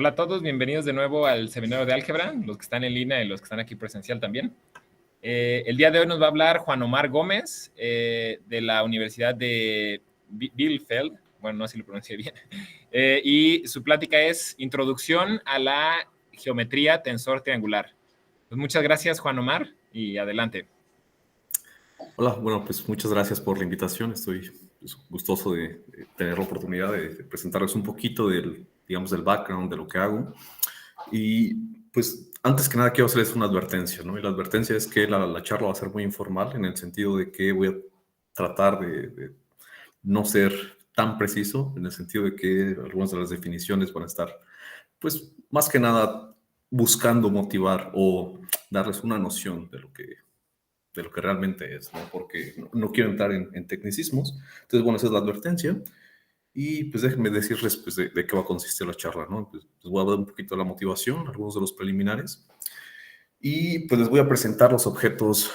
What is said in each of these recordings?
Hola a todos, bienvenidos de nuevo al seminario de álgebra, los que están en línea y los que están aquí presencial también. El día de hoy nos va a hablar Juan Omar Gómez de la Universidad de Bielefeld, bueno, no sé si lo pronuncié bien, y su plática es Introducción a la Geometría Tensor Triangular. Pues muchas gracias, Juan Omar, y adelante. Hola, bueno, pues muchas gracias por la invitación. Estoy gustoso de tener la oportunidad de presentarles un poquito del background de lo que hago. Y pues antes que nada quiero hacerles una advertencia, ¿no? Y la advertencia es que la charla va a ser muy informal en el sentido de que voy a tratar de no ser tan preciso, en el sentido de que algunas de las definiciones van a estar, pues más que nada buscando motivar o darles una noción de lo que realmente es, ¿no? Porque no quiero entrar en tecnicismos. Entonces, bueno, esa es la advertencia. Y pues déjenme decirles pues, de qué va a consistir la charla, ¿no? Pues voy a hablar un poquito de la motivación, algunos de los preliminares, y pues les voy a presentar los objetos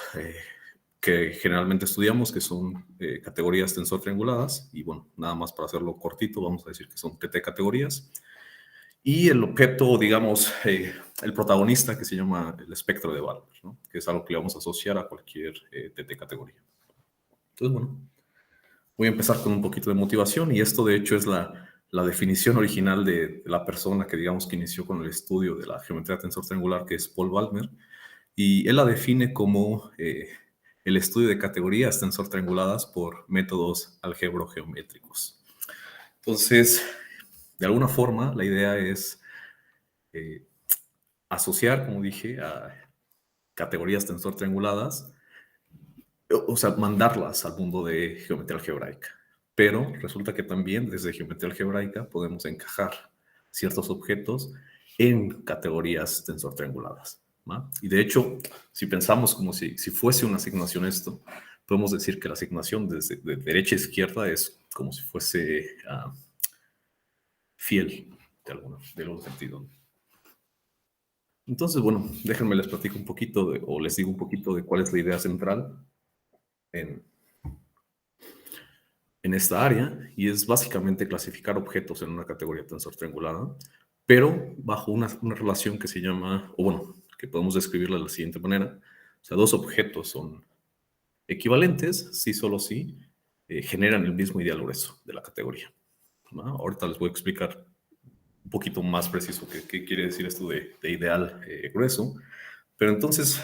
que generalmente estudiamos, que son categorías tensor trianguladas, y bueno, nada más para hacerlo cortito, vamos a decir que son TT categorías. Y el objeto, digamos, el protagonista que se llama el espectro de Balmer, ¿no? Que es algo que le vamos a asociar a cualquier TT categoría. Entonces, bueno, voy a empezar con un poquito de motivación y esto de hecho es la definición original de la persona que digamos que inició con el estudio de la geometría tensor triangular, que es Paul Balmer, y él la define como el estudio de categorías tensor trianguladas por métodos álgebro-geométricos. Entonces, de alguna forma, la idea es asociar, como dije, a categorías tensor trianguladas, o sea, mandarlas al mundo de geometría algebraica. Pero resulta que también desde geometría algebraica podemos encajar ciertos objetos en categorías tensor trianguladas, ¿no? Y de hecho, si pensamos como si fuese una asignación esto, podemos decir que la asignación desde de derecha a izquierda es como si fuese fiel de algún sentido. Entonces, bueno, déjenme les platico un poquito o les digo un poquito de cuál es la idea central en, en esta área, y es básicamente clasificar objetos en una categoría tensor triangulada, pero bajo una relación que se llama, o bueno, que podemos describirla de la siguiente manera. O sea, dos objetos son equivalentes, sí, solo sí, generan el mismo ideal grueso de la categoría, ¿no? Ahorita les voy a explicar un poquito más preciso qué quiere decir esto de ideal grueso, pero entonces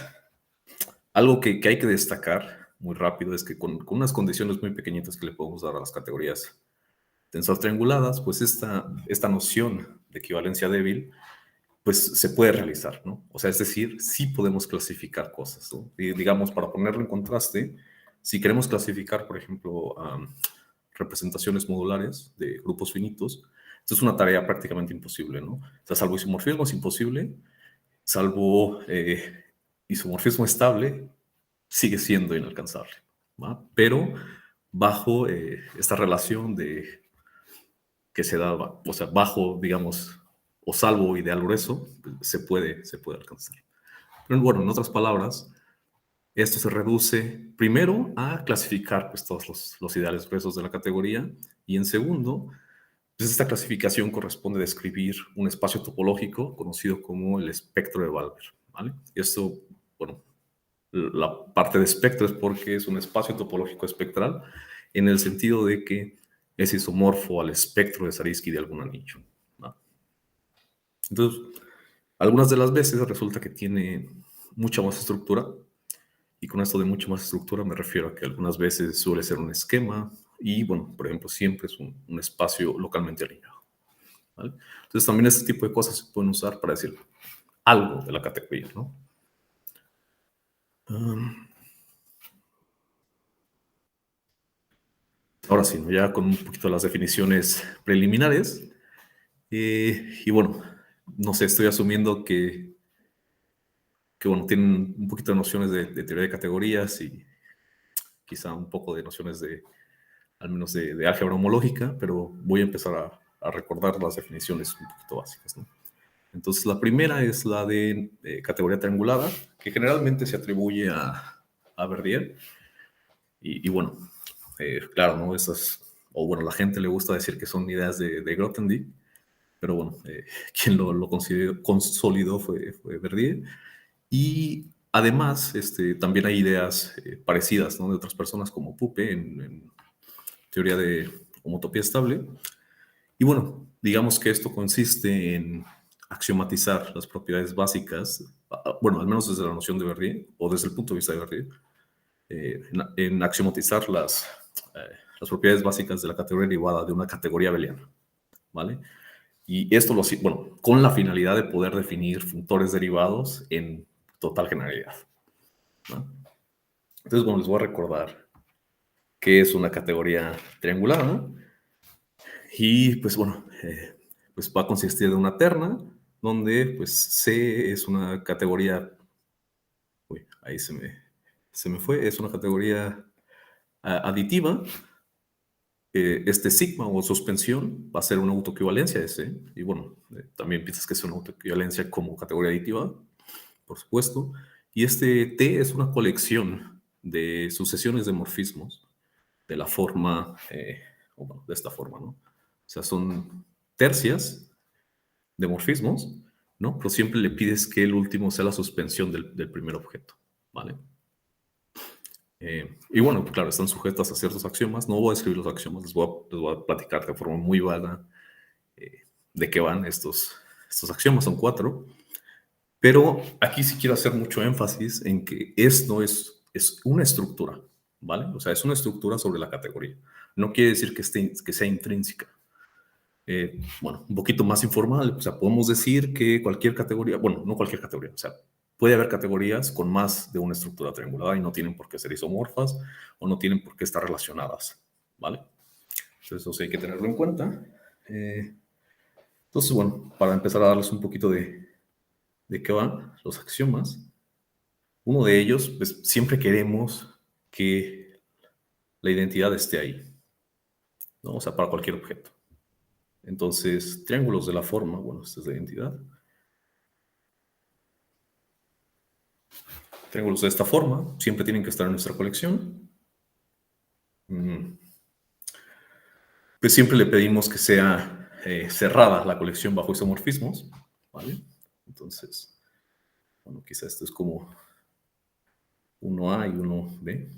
algo que hay que destacar muy rápido es que con unas condiciones muy pequeñitas que le podemos dar a las categorías tensor trianguladas, pues esta noción de equivalencia débil, pues se puede realizar, ¿no? O sea, es decir, sí podemos clasificar cosas, ¿no? Y digamos, para ponerlo en contraste, si queremos clasificar, por ejemplo, representaciones modulares de grupos finitos, esto es una tarea prácticamente imposible, ¿no? O sea, salvo isomorfismo es imposible, salvo isomorfismo estable, sigue siendo inalcanzable, ¿va? Pero bajo esta relación que se da, o sea, bajo, digamos, o salvo ideal grueso, se puede alcanzar. Pero bueno, en otras palabras, esto se reduce primero a clasificar pues, todos los ideales gruesos de la categoría, y en segundo, pues esta clasificación corresponde a describir un espacio topológico conocido como el espectro de Balmer, ¿vale? Y esto, bueno, la parte de espectro es porque es un espacio topológico espectral en el sentido de que es isomorfo al espectro de Zariski de algún anillo, ¿no? Entonces, algunas de las veces resulta que tiene mucha más estructura, y con esto de mucha más estructura me refiero a que algunas veces suele ser un esquema y, bueno, por ejemplo, siempre es un espacio localmente alineado, ¿vale? Entonces, también este tipo de cosas se pueden usar para decir algo de la categoría, ¿no? Ahora sí, ¿no? Ya con un poquito de las definiciones preliminares. Y bueno, no sé, estoy asumiendo que bueno, tienen un poquito de nociones de teoría de categorías y quizá un poco de nociones al menos de álgebra homológica, pero voy a empezar a recordar las definiciones un poquito básicas, ¿no? Entonces, la primera es la de categoría triangulada, que generalmente se atribuye a Verdier. Y bueno, claro, ¿no? Esas, o bueno, la gente le gusta decir que son ideas de Grothendieck. pero bueno, quien lo consolidó fue Verdier. Y además, también hay ideas parecidas, ¿no? De otras personas como Puppe en teoría de homotopía estable. Y bueno, digamos que esto consiste en axiomatizar las propiedades básicas, bueno, al menos desde la noción de Verdier, o desde el punto de vista de Verdier, en axiomatizar las propiedades básicas de la categoría derivada de una categoría abeliana, ¿vale? Y esto lo hace, bueno, con la finalidad de poder definir funtores derivados en total generalidad, ¿no? Entonces, bueno, les voy a recordar qué es una categoría triangular, ¿no? Y pues bueno, pues va a consistir de una terna donde pues C es una categoría, uy, ahí se me fue, es una categoría aditiva. Este sigma o suspensión va a ser una autoequivalencia de C. Y bueno, también piensas que es una autoequivalencia como categoría aditiva, por supuesto. Y este T es una colección de sucesiones de morfismos de la forma, o bueno, de esta forma, ¿no? O sea, son tercias de morfismos, ¿no? Pero siempre le pides que el último sea la suspensión del primer objeto, ¿vale? Y bueno, claro, están sujetas a ciertos axiomas. No voy a escribir los axiomas, les voy a platicar de forma muy vaga de qué van estos axiomas, son 4. Pero aquí sí quiero hacer mucho énfasis en que esto es una estructura, ¿vale? O sea, es una estructura sobre la categoría. No quiere decir que sea intrínseca. Bueno, un poquito más informal, o sea, podemos decir que cualquier categoría, bueno, no cualquier categoría, o sea, puede haber categorías con más de una estructura triangulada y no tienen por qué ser isomorfas o no tienen por qué estar relacionadas, ¿vale? Entonces, eso sí hay que tenerlo en cuenta. Entonces, bueno, para empezar a darles un poquito de qué van los axiomas, uno de ellos, pues siempre queremos que la identidad esté ahí, ¿no? O sea, para cualquier objeto. Entonces, triángulos de la forma, bueno, esta es la identidad. Triángulos de esta forma siempre tienen que estar en nuestra colección. Pues siempre le pedimos que sea cerrada la colección bajo isomorfismos, ¿vale? Entonces, bueno, quizá esto es como 1A y 1B.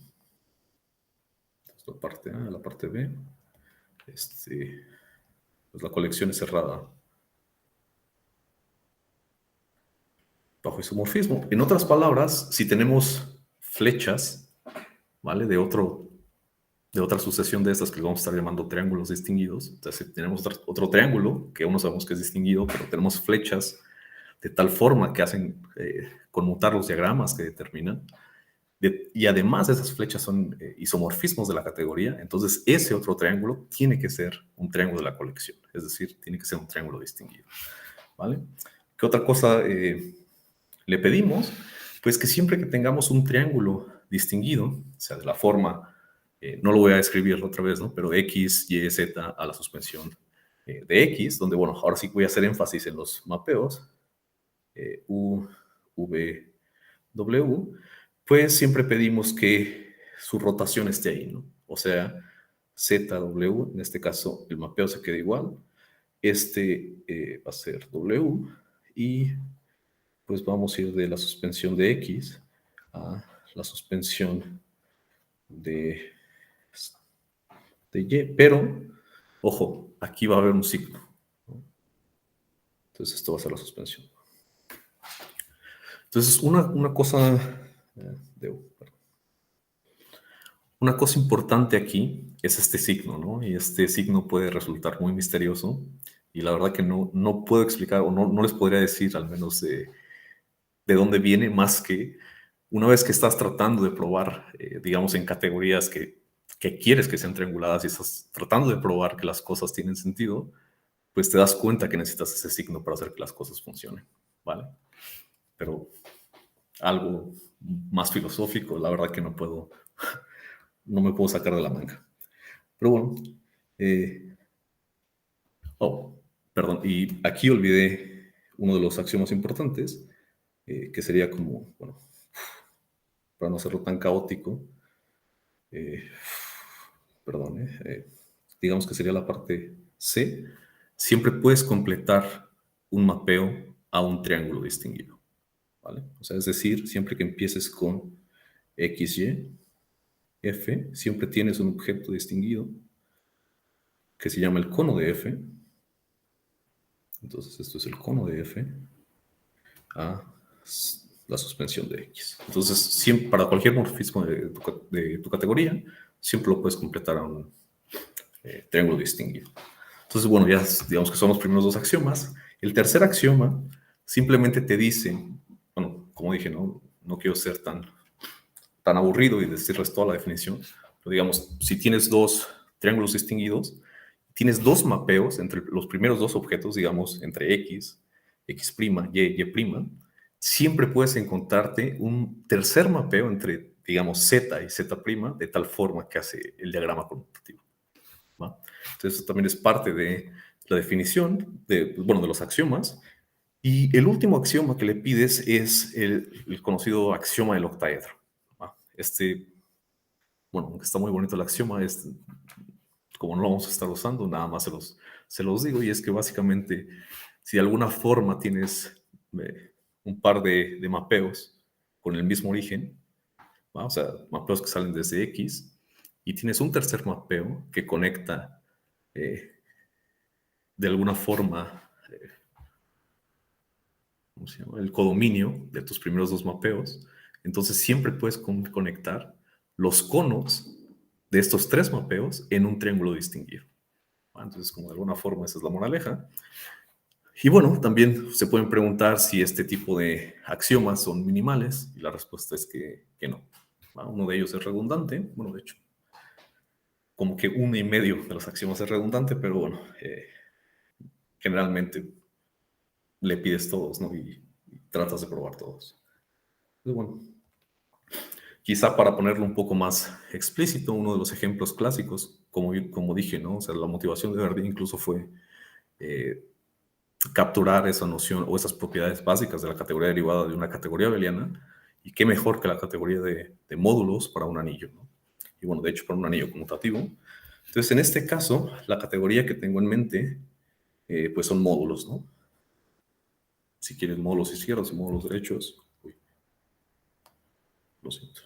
Entonces, la parte A, la parte B. Pues la colección es cerrada bajo isomorfismo. En otras palabras, si tenemos flechas, ¿vale? De otra sucesión de estas que vamos a estar llamando triángulos distinguidos. Entonces, si tenemos otro triángulo, que aún no sabemos que es distinguido, pero tenemos flechas de tal forma que hacen conmutar los diagramas que determinan. Y además esas flechas son isomorfismos de la categoría, entonces ese otro triángulo tiene que ser un triángulo de la colección, es decir, tiene que ser un triángulo distinguido, ¿vale? ¿Qué otra cosa le pedimos? Pues que siempre que tengamos un triángulo distinguido, o sea, de la forma, no lo voy a escribir otra vez, ¿no? Pero X, Y, Z a la suspensión de X, donde, bueno, ahora sí voy a hacer énfasis en los mapeos, U, V, W, pues siempre pedimos que su rotación esté ahí, ¿no? O sea, Z, W, en este caso el mapeo se queda igual, va a ser W y pues vamos a ir de la suspensión de X a la suspensión de, de Y, pero, ojo, aquí va a haber un signo, ¿no? Entonces esto va a ser la suspensión. Entonces, una cosa, una cosa importante aquí es este signo, ¿no? Y este signo puede resultar muy misterioso y la verdad que no puedo explicar o no les podría decir al menos de dónde viene más que una vez que estás tratando de probar, digamos, en categorías que quieres que sean trianguladas y estás tratando de probar que las cosas tienen sentido, pues te das cuenta que necesitas ese signo para hacer que las cosas funcionen, ¿vale? Pero algo más filosófico, la verdad que no me puedo sacar de la manga. Pero bueno, eh, oh, perdón, y aquí olvidé uno de los axiomas importantes, que sería como, bueno, para no hacerlo tan caótico, eh, perdón, digamos que sería la parte C. siempre puedes completar un mapeo a un triángulo distinguido, ¿vale? O sea, es decir, siempre que empieces con X, Y, F, siempre tienes un objeto distinguido que se llama el cono de F. Entonces, esto es el cono de F a la suspensión de X. Entonces, siempre, para cualquier morfismo de tu categoría, siempre lo puedes completar a un triángulo distinguido. Entonces, bueno, ya digamos que son los primeros dos axiomas. El tercer axioma simplemente te dice, bueno, como dije, no quiero ser tan aburrido y decirles toda la definición, pero digamos, si tienes dos triángulos distinguidos, tienes dos mapeos entre los primeros dos objetos, digamos, entre X, X', Y, Y', siempre puedes encontrarte un tercer mapeo entre, digamos, Z y Z', de tal forma que hace el diagrama conmutativo, ¿va? Entonces, eso también es parte de la definición de los axiomas. Y el último axioma que le pides es el conocido axioma del octaedro, ¿va? Aunque está muy bonito el axioma, como no lo vamos a estar usando, nada más se los digo, y es que básicamente, si de alguna forma tienes un par de mapeos con el mismo origen, ¿va? O sea, mapeos que salen desde X, y tienes un tercer mapeo que conecta de alguna forma, ¿cómo se llama? El codominio de tus primeros dos mapeos, entonces siempre puedes conectar los conos de estos tres mapeos en un triángulo distinguido. Entonces, como de alguna forma, esa es la moraleja. Y bueno, también se pueden preguntar si este tipo de axiomas son minimales, y la respuesta es que no. Uno de ellos es redundante, bueno, de hecho, como que uno y medio de los axiomas es redundante, pero bueno, generalmente le pides todos, ¿no? Y tratas de probar todos. Entonces, bueno, quizá para ponerlo un poco más explícito, uno de los ejemplos clásicos, como dije, ¿no? O sea, la motivación de Verdi incluso fue capturar esa noción o esas propiedades básicas de la categoría derivada de una categoría abeliana, y qué mejor que la categoría de módulos para un anillo, ¿no? Y bueno, de hecho, para un anillo conmutativo. Entonces, en este caso, la categoría que tengo en mente, pues son módulos, ¿no? Si quieres módulos izquierdos y módulos derechos. Uy, lo siento.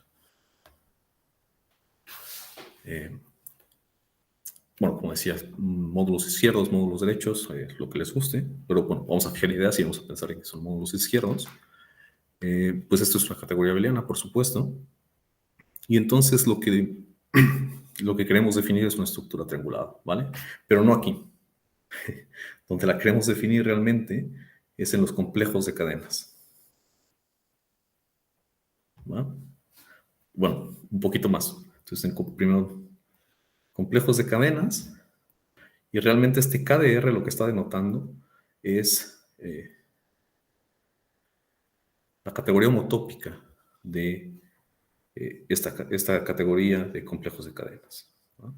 Bueno, como decía, módulos izquierdos, módulos derechos, lo que les guste, pero bueno, vamos a fijar ideas y vamos a pensar en que son módulos izquierdos. Pues esto es una categoría abeliana, por supuesto, y entonces lo que queremos definir es una estructura triangulada, ¿vale? Pero no aquí. Donde la queremos definir realmente es en los complejos de cadenas, ¿va? Bueno, un poquito más. Entonces, primero, complejos de cadenas, y realmente este KDR lo que está denotando es la categoría homotópica de esta categoría de complejos de cadenas, ¿no?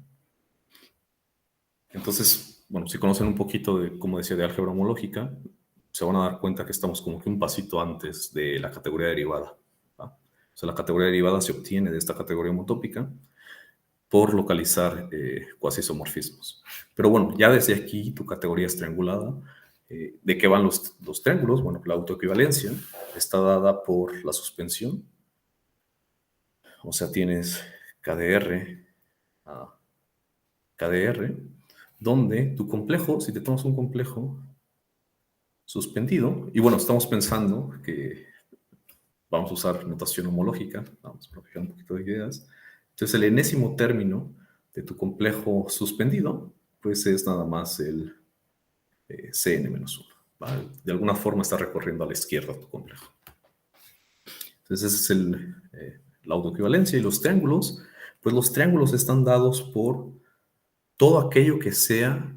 Entonces, bueno, si conocen un poquito de, como decía, de álgebra homológica, se van a dar cuenta que estamos como que un pasito antes de la categoría derivada, ¿va? O sea, la categoría derivada se obtiene de esta categoría homotópica por localizar cuasisomorfismos. Pero bueno, ya desde aquí tu categoría es triangulada. ¿De qué van los triángulos? Bueno, la autoequivalencia está dada por la suspensión. O sea, tienes KDR a KDR, donde tu complejo, si te tomas un complejo suspendido, y bueno, estamos pensando que vamos a usar notación homológica, vamos a fijar un poquito de ideas. Entonces, el enésimo término de tu complejo suspendido, pues es nada más el Cn-1, ¿vale? De alguna forma está recorriendo a la izquierda tu complejo. Entonces, esa es la autoequivalencia. Y los triángulos, pues los triángulos están dados por todo aquello que sea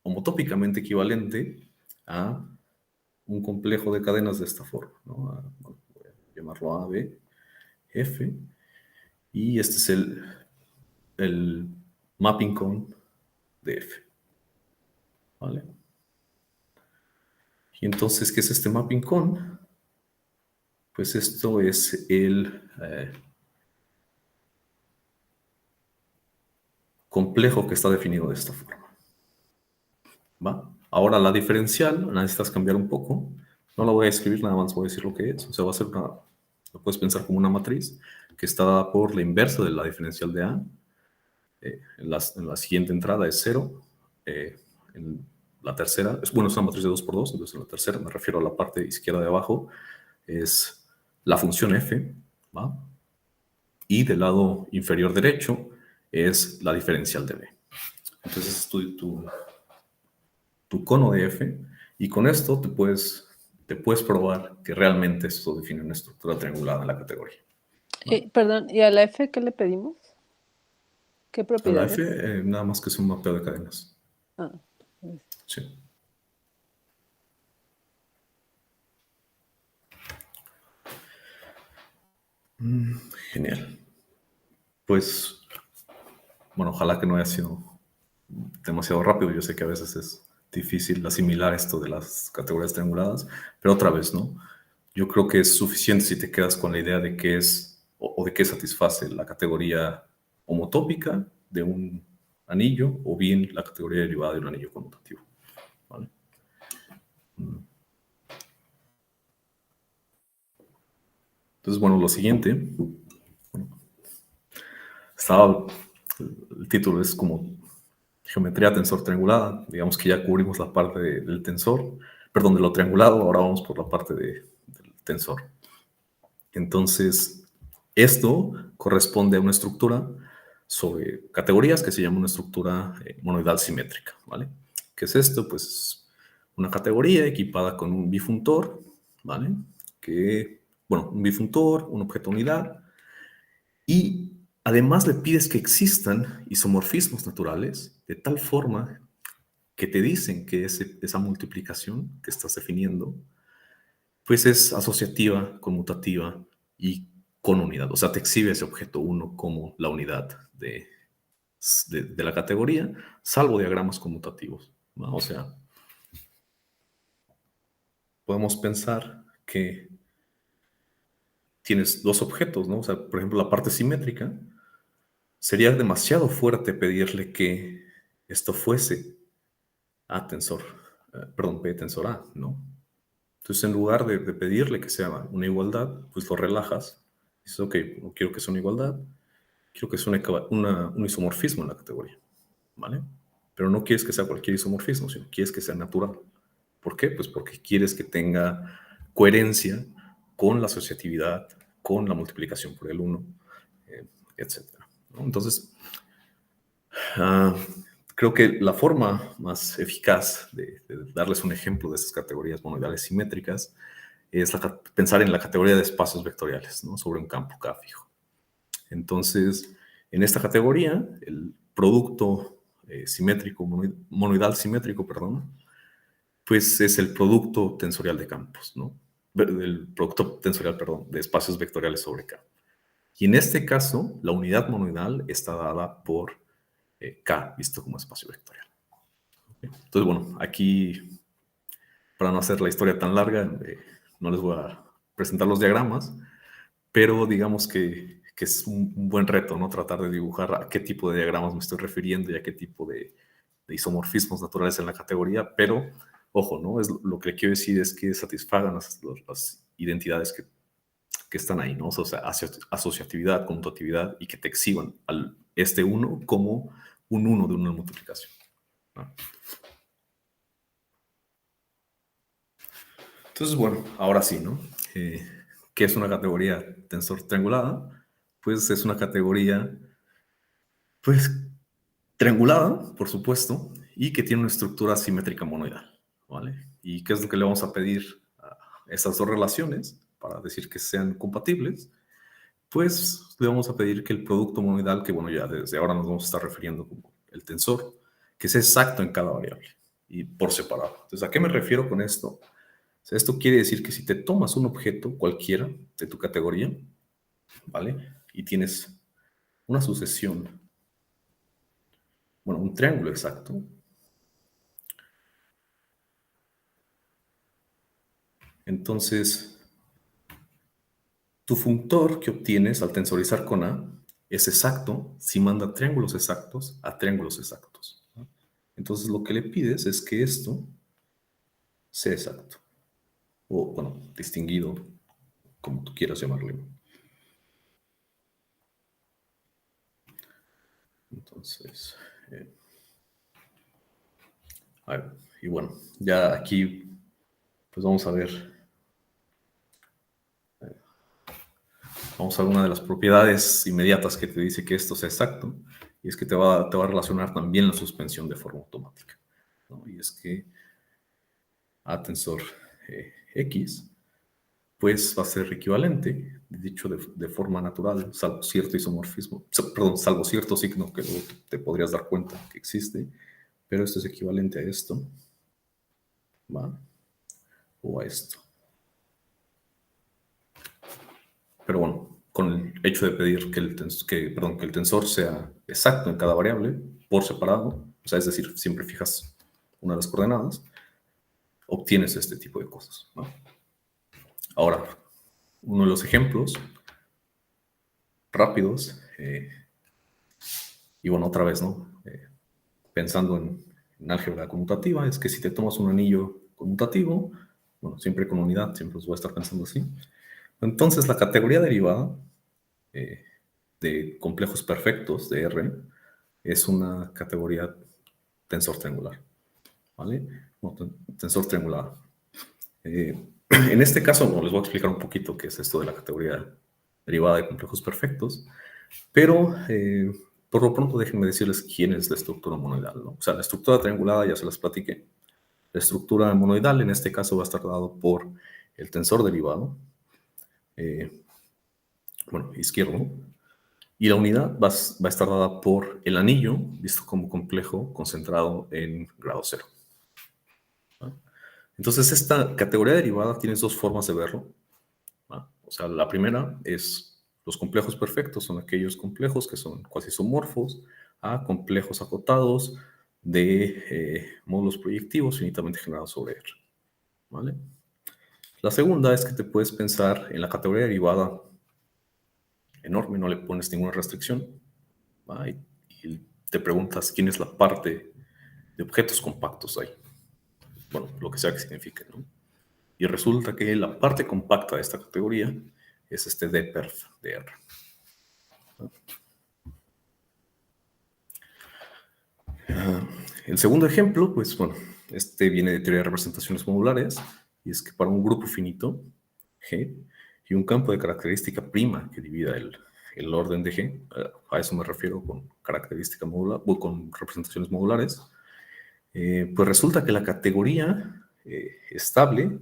homotópicamente equivalente a un complejo de cadenas de esta forma, ¿no? Voy a llamarlo A, B, F, y este es el mapping con de F, ¿vale? Y entonces, ¿qué es este mapping con? Pues esto es el complejo que está definido de esta forma. ¿va? Ahora la diferencial la necesitas cambiar un poco. No la voy a escribir, nada más voy a decir lo que es. O sea, va a ser lo puedes pensar como una matriz que está dada por la inversa de la diferencial de A. En la siguiente entrada es 0. En la tercera, bueno, es una matriz de 2 por 2, entonces en la tercera me refiero a la parte izquierda de abajo, es la función f, ¿va? Y del lado inferior derecho es la diferencial de b. Entonces es tu cono de f, y con esto te puedes probar que realmente esto define una estructura triangulada en la categoría. ¿Va? Perdón, ¿y a la F qué le pedimos? ¿Qué A la propiedades? f nada más que es un mapeo de cadenas. Ah, Sí. Genial. Pues, bueno, ojalá que no haya sido demasiado rápido. Yo sé que a veces es difícil asimilar esto de las categorías trianguladas, pero otra vez, ¿no? Yo creo que es suficiente si te quedas con la idea de qué es o de qué satisface la categoría homotópica de un anillo o bien la categoría derivada de un anillo conmutativo. ¿Vale? Entonces, bueno, lo siguiente, estaba, el título es como geometría tensor triangulada. Digamos que ya cubrimos la parte del tensor, perdón, de lo triangulado, ahora vamos por la parte del tensor. Entonces, esto corresponde a una estructura sobre categorías que se llama una estructura monoidal simétrica, ¿vale? ¿Qué es esto? Pues una categoría equipada con un bifuntor, ¿vale? Bueno, un bifuntor, un objeto unidad, y además le pides que existan isomorfismos naturales de tal forma que te dicen que esa multiplicación que estás definiendo, pues es asociativa, conmutativa y con unidad. O sea, te exhibe ese objeto 1 como la unidad de la categoría, salvo diagramas conmutativos, ¿no? O sea, podemos pensar que tienes dos objetos, ¿no? O sea, por ejemplo, la parte simétrica, sería demasiado fuerte pedirle que esto fuese A tensor, perdón, B tensor A, ¿no? Entonces, en lugar de pedirle que sea una igualdad, pues lo relajas. Dices, ok, no quiero que sea una igualdad, quiero que sea un isomorfismo en la categoría, ¿vale? Pero no quieres que sea cualquier isomorfismo, sino quieres que sea natural. ¿Por qué? Pues porque quieres que tenga coherencia con la asociatividad, con la multiplicación por el 1, etc. ¿no? Entonces, ah, creo que la forma más eficaz de darles un ejemplo de esas categorías monoidales simétricas es pensar en la categoría de espacios vectoriales, ¿no? Sobre un campo K fijo. Entonces, en esta categoría, el producto simétrico, monoidal simétrico, perdón, pues es el producto tensorial de campos, ¿no? El producto tensorial, perdón, de espacios vectoriales sobre K. Y en este caso, la unidad monoidal está dada por K, visto como espacio vectorial. Entonces, bueno, aquí, para no hacer la historia tan larga, no les voy a presentar los diagramas, pero digamos que es un buen reto, ¿no? Tratar de dibujar a qué tipo de diagramas me estoy refiriendo y a qué tipo de isomorfismos naturales en la categoría, pero, ojo, ¿no? Lo que quiero decir es que satisfagan las identidades que están ahí, ¿no? O sea, asociatividad, conmutatividad y que te exhiban este 1 como un 1 de una multiplicación, ¿no? Entonces, bueno, ahora sí, ¿no? ¿Qué es una categoría tensor triangulada? Pues es una categoría, pues, triangulada, por supuesto, y que tiene una estructura simétrica monoidal, ¿vale? ¿Y qué es lo que le vamos a pedir a estas dos relaciones para decir que sean compatibles? Pues le vamos a pedir que el producto monoidal, que bueno, ya desde ahora nos vamos a estar refiriendo como el tensor, que sea exacto en cada variable y por separado. Entonces, ¿a qué me refiero con esto? O sea, esto quiere decir que si te tomas un objeto cualquiera de tu categoría, ¿vale? Y tienes una sucesión, bueno, un triángulo exacto, entonces tu funtor que obtienes al tensorizar con A es exacto si manda triángulos exactos a triángulos exactos, ¿no? Entonces lo que le pides es que esto sea exacto. O, bueno, distinguido, como tú quieras llamarlo. Entonces, a ver, y bueno, ya aquí, pues vamos a ver una de las propiedades inmediatas que te dice que esto sea exacto, y es que te va a relacionar también la suspensión de forma automática, ¿no? Y es que a tensor X, pues va a ser equivalente, dicho de forma natural, salvo cierto isomorfismo, perdón, salvo cierto signo que luego te podrías dar cuenta que existe, pero esto es equivalente a esto, ¿va? O a esto. Pero bueno, con el hecho de pedir que el tensor sea exacto en cada variable, por separado, o sea, es decir, siempre fijas una de las coordenadas, obtienes este tipo de cosas, ¿no? Ahora, uno de los ejemplos rápidos, y bueno, otra vez, ¿no? Pensando en álgebra conmutativa, es que si te tomas un anillo conmutativo, bueno, siempre con unidad, siempre os voy a estar pensando así, entonces la categoría derivada de complejos perfectos de R es una categoría tensor triangular, ¿vale? No, tensor triangular. En este caso, bueno, les voy a explicar un poquito qué es esto de la categoría derivada de complejos perfectos, pero por lo pronto déjenme decirles quién es la estructura monoidal, ¿no? O sea, la estructura triangulada ya se las platiqué. La estructura monoidal en este caso va a estar dado por el tensor derivado, bueno, izquierdo, y la unidad va a estar dada por el anillo, visto como complejo concentrado en grado cero. ¿Va? Entonces, esta categoría derivada tienes dos formas de verlo. ¿Va? O sea, la primera es los complejos perfectos, son aquellos complejos que son cuasi isomorfos a complejos acotados de módulos proyectivos finitamente generados sobre R. ¿Vale? La segunda es que te puedes pensar en la categoría derivada enorme, no le pones ninguna restricción, ¿va? Y te preguntas quién es la parte de objetos compactos ahí. Bueno, lo que sea que signifique, ¿no? Y resulta que la parte compacta de esta categoría es este dperf de R. El segundo ejemplo, pues bueno, este viene de teoría de representaciones modulares, y es que para un grupo finito, G, y un campo de característica prima que divida el orden de G, a eso me refiero con característica modular, o con representaciones modulares, pues resulta que la categoría estable,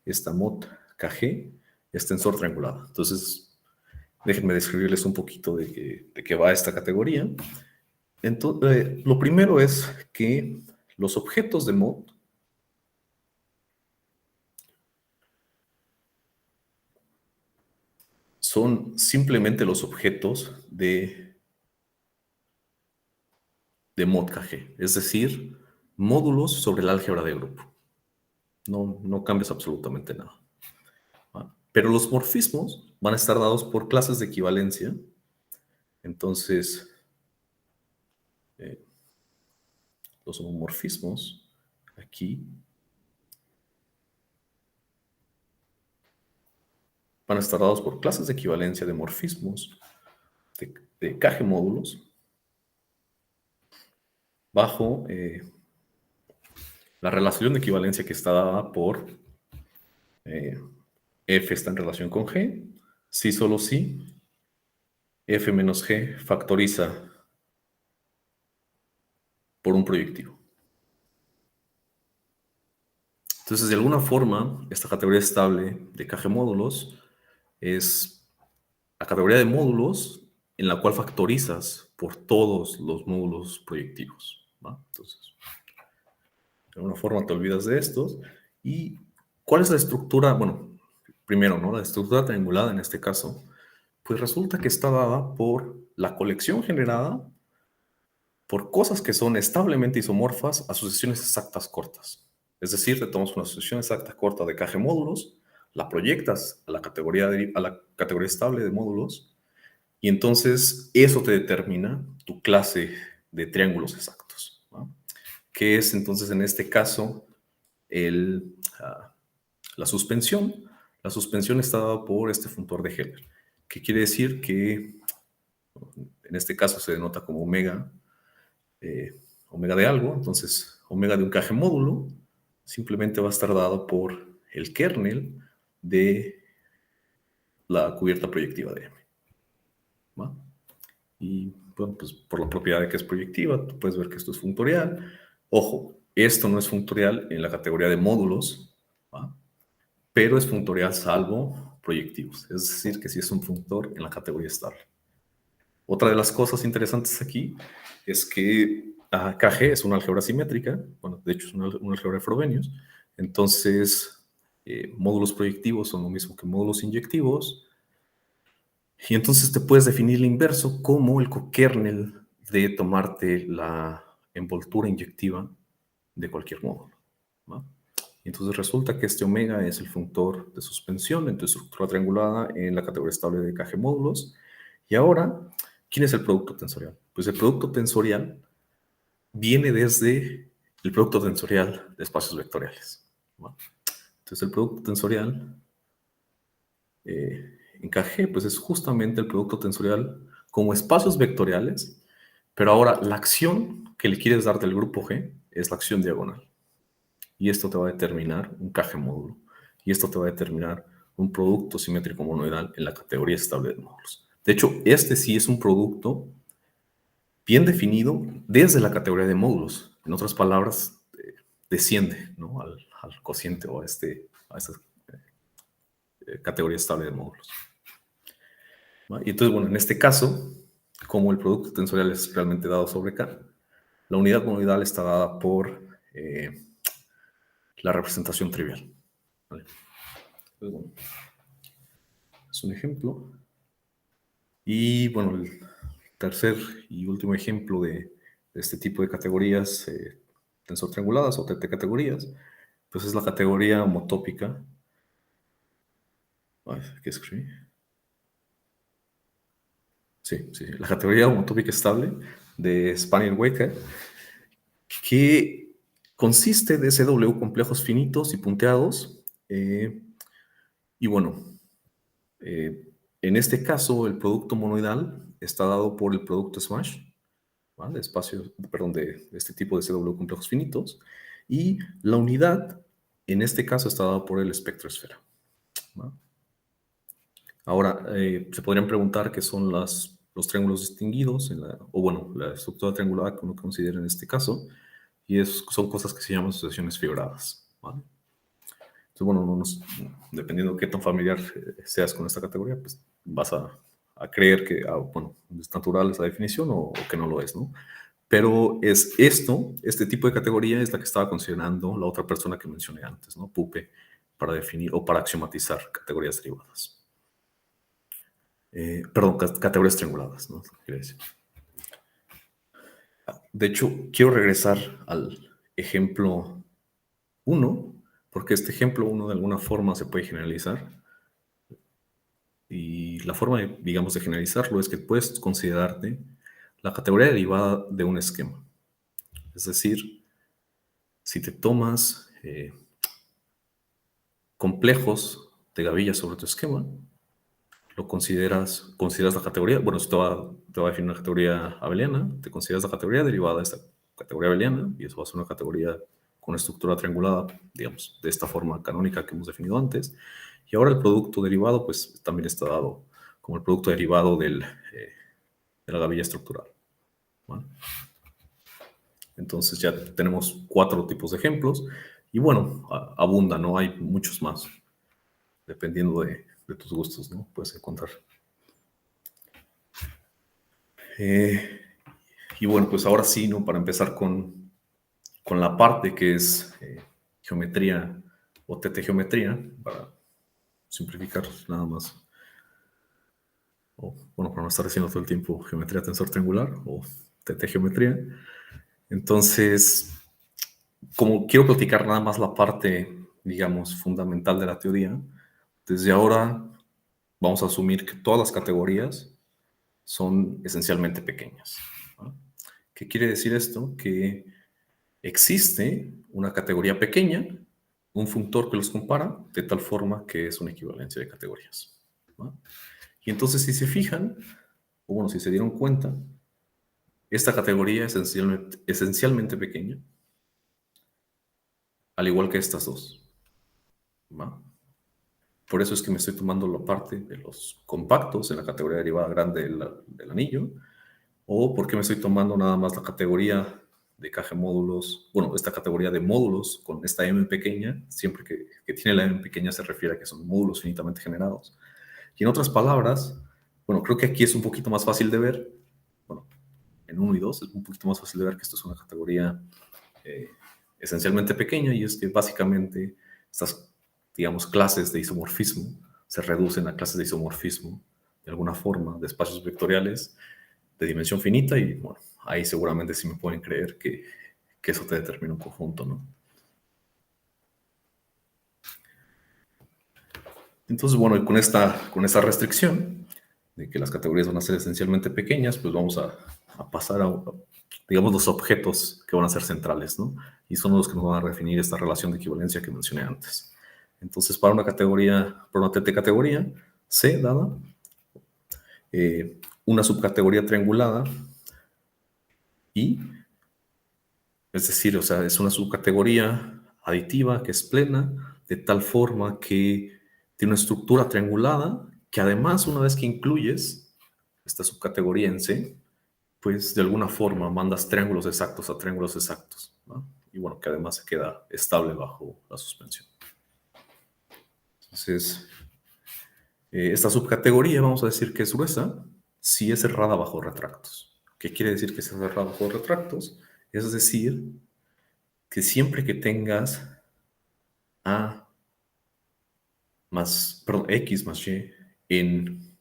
esta mod KG, es tensor triangulada. Entonces, déjenme describirles un poquito de qué va esta categoría. Entonces, lo primero es que los objetos de mod son simplemente los objetos de mod KG, es decir, módulos sobre el álgebra de grupo. No cambias absolutamente nada. ¿Va? Pero los morfismos van a estar dados por clases de equivalencia. Entonces, los homomorfismos aquí van a estar dados por clases de equivalencia de morfismos de KG módulos bajo la relación de equivalencia que está dada por F está en relación con G, si solo si F menos G factoriza por un proyectivo. Entonces, de alguna forma, esta categoría estable de KG módulos es la categoría de módulos en la cual factorizas por todos los módulos proyectivos, ¿va? Entonces, de alguna forma te olvidas de estos. ¿Y cuál es la estructura? Bueno, primero, ¿no? La estructura triangulada en este caso, pues resulta que está dada por la colección generada por cosas que son establemente isomorfas a sucesiones exactas cortas. Es decir, te tomas una sucesión exacta corta de KG módulos, la proyectas a la categoría estable de módulos, y entonces eso te determina tu clase de triángulos exactos, ¿no? ¿Qué es entonces en este caso la suspensión? La suspensión está dada por este funtor de Heller, que quiere decir que en este caso se denota como omega, omega de algo. Entonces omega de un Kg módulo simplemente va a estar dado por el kernel de la cubierta proyectiva de M, ¿va? Y bueno, pues por la propiedad de que es proyectiva, tú puedes ver que esto es funtorial. Ojo, esto no es funtorial en la categoría de módulos, ¿va? Pero es funtorial salvo proyectivos. Es decir, que sí es un funtor en la categoría estable. Otra de las cosas interesantes aquí es que Kg es una álgebra simétrica. Bueno, de hecho es una álgebra de Frobenius. Entonces, módulos proyectivos son lo mismo que módulos inyectivos. Y entonces te puedes definir el inverso como el cokernel de tomarte la envoltura inyectiva de cualquier módulo, ¿va? Y entonces resulta que este omega es el funtor de suspensión en tu estructura triangulada en la categoría estable de Kg módulos. Y ahora, ¿quién es el producto tensorial? Pues el producto tensorial viene desde el producto tensorial de espacios vectoriales, ¿va? Entonces el producto tensorial en Kg, pues es justamente el producto tensorial como espacios vectoriales, pero ahora la acción que le quieres dar del grupo G es la acción diagonal. Y esto te va a determinar un Kg módulo. Y esto te va a determinar un producto simétrico monoidal en la categoría estable de módulos. De hecho, este sí es un producto bien definido desde la categoría de módulos. En otras palabras, desciende, ¿no?, al cociente o a esta categoría estable de módulos, ¿va? Y entonces, bueno, en este caso, como el producto tensorial es realmente dado sobre K, la unidad monoidal está dada por la representación trivial, ¿vale? Entonces, bueno, es un ejemplo. Y bueno, el tercer y último ejemplo de este tipo de categorías tensor trianguladas o TT categorías, pues es la categoría homotópica. Ay, ¿qué escribí? Sí, la categoría homotópica estable de Spanner-Waker, que consiste de CW complejos finitos y punteados. Y bueno, en este caso el producto monoidal está dado por el producto Smash, ¿vale? De este tipo de CW complejos finitos. Y la unidad, en este caso, está dada por el espectro esfera, ¿va? Ahora, se podrían preguntar qué son los triángulos distinguidos, o bueno, la estructura triangulada que uno considera en este caso, y son cosas que se llaman asociaciones fibradas, ¿vale? Entonces, bueno, dependiendo de qué tan familiar seas con esta categoría, pues vas a creer que, bueno, es natural esa definición o que no lo es, ¿no? Pero este tipo de categoría es la que estaba considerando la otra persona que mencioné antes, ¿no? Pupe, para definir o para axiomatizar categorías derivadas. Perdón, categorías trianguladas, ¿no? Quiere decir. De hecho, quiero regresar al ejemplo 1, porque este ejemplo 1 de alguna forma se puede generalizar. Y la forma, digamos, de generalizarlo es que puedes considerarte la categoría derivada de un esquema. Es decir, si te tomas complejos de Gavilla sobre tu esquema, lo consideras la categoría, bueno, esto te va a definir una categoría abeliana, te consideras la categoría derivada de esta categoría abeliana, y eso va a ser una categoría con una estructura triangulada, digamos, de esta forma canónica que hemos definido antes. Y ahora el producto derivado, pues también está dado como el producto derivado de la gavilla estructural, ¿vale? Entonces ya tenemos 4 tipos de ejemplos, y bueno, abunda, ¿no? Hay muchos más, dependiendo de tus gustos, ¿no? Puedes encontrar. Y bueno, pues ahora sí, ¿no? Para empezar con la parte que es geometría o TT geometría, para simplificar nada más. O, bueno, para no estar haciendo todo el tiempo geometría tensor triangular o TT geometría. Entonces, como quiero platicar nada más la parte, digamos, fundamental de la teoría, desde ahora vamos a asumir que todas las categorías son esencialmente pequeñas, ¿no? ¿Qué quiere decir esto? Que existe una categoría pequeña, un funtor que los compara, de tal forma que es una equivalencia de categorías. ¿Va? Y entonces, si se fijan, o bueno, si se dieron cuenta, esta categoría es esencialmente pequeña, al igual que estas dos. ¿Va? Por eso es que me estoy tomando la parte de los compactos en la categoría derivada grande del anillo, o porque me estoy tomando nada más la categoría de caja de módulos, bueno, esta categoría de módulos con esta m pequeña, siempre que tiene la m pequeña se refiere a que son módulos finitamente generados. Y en otras palabras, bueno, creo que aquí es un poquito más fácil de ver, bueno, en 1 y 2 es un poquito más fácil de ver que esto es una categoría esencialmente pequeña, y es que básicamente estas, digamos, clases de isomorfismo se reducen a clases de isomorfismo de alguna forma de espacios vectoriales de dimensión finita, y bueno, ahí seguramente sí me pueden creer que eso te determina un conjunto, ¿no? Entonces, bueno, y con esta restricción de que las categorías van a ser esencialmente pequeñas, pues vamos a pasar a, digamos, los objetos que van a ser centrales, ¿no? Y son los que nos van a definir esta relación de equivalencia que mencioné antes. Entonces, para una TT categoría C dada, una subcategoría triangulada I, es decir, o sea, es una subcategoría aditiva que es plena, de tal forma que tiene una estructura triangulada, que además, una vez que incluyes esta subcategoría en C, pues de alguna forma mandas triángulos exactos a triángulos exactos, ¿no? Y bueno, que además se queda estable bajo la suspensión. Entonces, esta subcategoría vamos a decir que es gruesa si es cerrada bajo retractos. ¿Qué quiere decir que es cerrada bajo retractos? Es decir, que siempre que tengas A más, perdón, X más Y en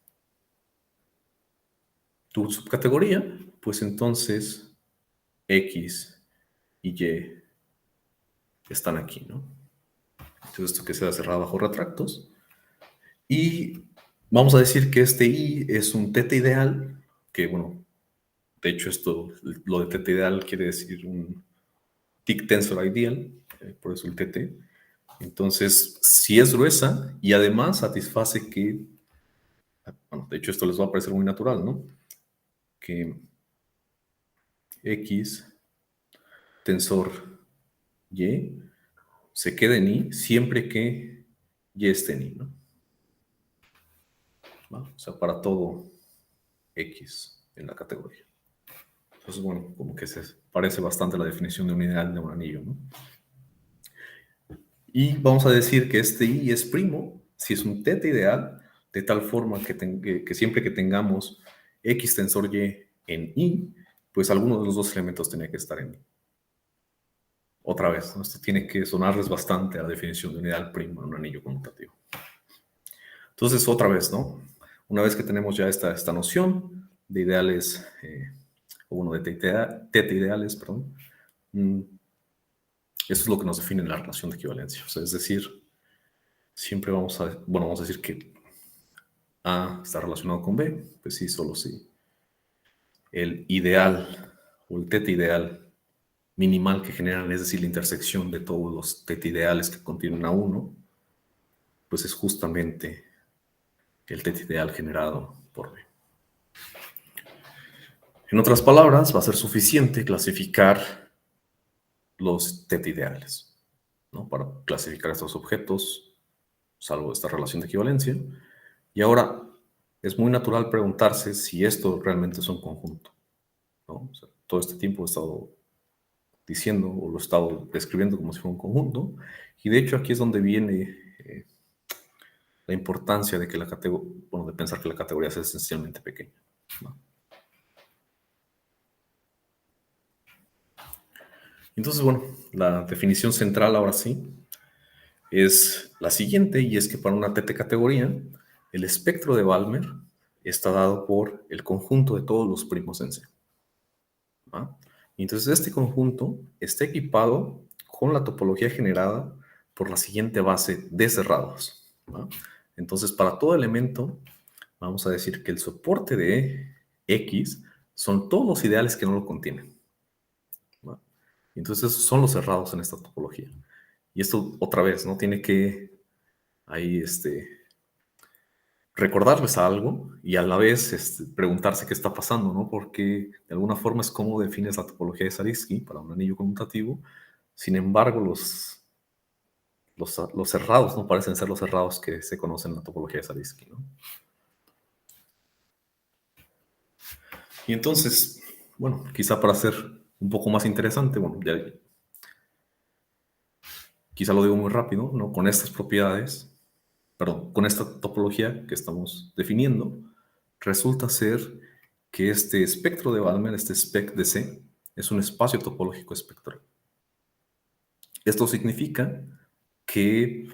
tu subcategoría, pues entonces X y Y están aquí, ¿no? Entonces esto que sea cerrado bajo retractos. Y vamos a decir que este I es un teta ideal, que bueno, de hecho esto, lo de teta ideal quiere decir un Tick tensor ideal, por eso el TT. Entonces, si es gruesa y además satisface que, bueno, de hecho esto les va a parecer muy natural, ¿no? Que X tensor Y se quede en I siempre que Y esté en I, ¿no? ¿Va? O sea, para todo X en la categoría. Entonces, bueno, como que se parece bastante a la definición de un ideal de un anillo, ¿no? Y vamos a decir que este I es primo si es un teta ideal, de tal forma que siempre que tengamos X tensor Y en I, pues alguno de los dos elementos tiene que estar en I. Otra vez, ¿no? Esto tiene que sonarles bastante a la definición de un ideal primo en un anillo conmutativo. Entonces, otra vez, ¿no? Una vez que tenemos ya esta noción de ideales, o bueno, de teta ideales, perdón, eso es lo que nos define la relación de equivalencia. O sea, es decir, siempre vamos a decir que A está relacionado con B, pues sí, solo sí. El ideal o el teta ideal minimal que generan, es decir, la intersección de todos los teta ideales que contienen a 1, pues es justamente el teta ideal generado por B. En otras palabras, va a ser suficiente clasificar los teta ideales, ¿no? Para clasificar estos objetos, salvo esta relación de equivalencia. Y ahora, es muy natural preguntarse si esto realmente es un conjunto, ¿no? O sea, todo este tiempo he estado diciendo, o lo he estado describiendo como si fuera un conjunto, y de hecho aquí es donde viene la importancia de que de pensar que la categoría es esencialmente pequeña, ¿no? Entonces, bueno, la definición central ahora sí es la siguiente, y es que para una TT categoría, el espectro de Balmer está dado por el conjunto de todos los primos en C. ¿Va? Y entonces este conjunto está equipado con la topología generada por la siguiente base de cerrados, ¿va? Entonces, para todo elemento, vamos a decir que el soporte de X son todos los ideales que no lo contienen, ¿va? Y entonces esos son los cerrados en esta topología. Y esto otra vez, ¿no? Tiene que ahí recordarles algo y a la vez preguntarse qué está pasando, ¿no? Porque de alguna forma es como defines la topología de Zariski para un anillo conmutativo. Sin embargo, los cerrados no parecen ser los cerrados que se conocen en la topología de Zariski, ¿no? Y entonces, bueno, quizá para hacer un poco más interesante, bueno, quizá lo digo muy rápido, ¿no? Con estas propiedades, perdón, con esta topología que estamos definiendo, resulta ser que este espectro de Balmer, este spec de C, es un espacio topológico espectral. Esto significa que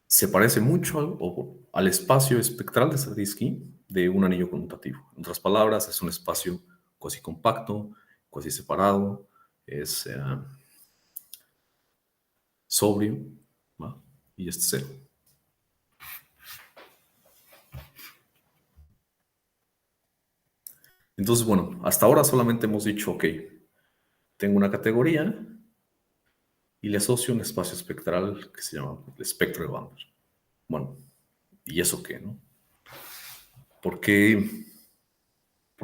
se parece mucho al espacio espectral de Zariski de un anillo conmutativo. En otras palabras, es un espacio cuasi compacto, cuasi separado, es sobrio, ¿va? Y es cero. Entonces, bueno, hasta ahora solamente hemos dicho, ok, tengo una categoría y le asocio un espacio espectral que se llama el espectro de Balmer. Bueno, ¿y eso qué, no? ¿Por qué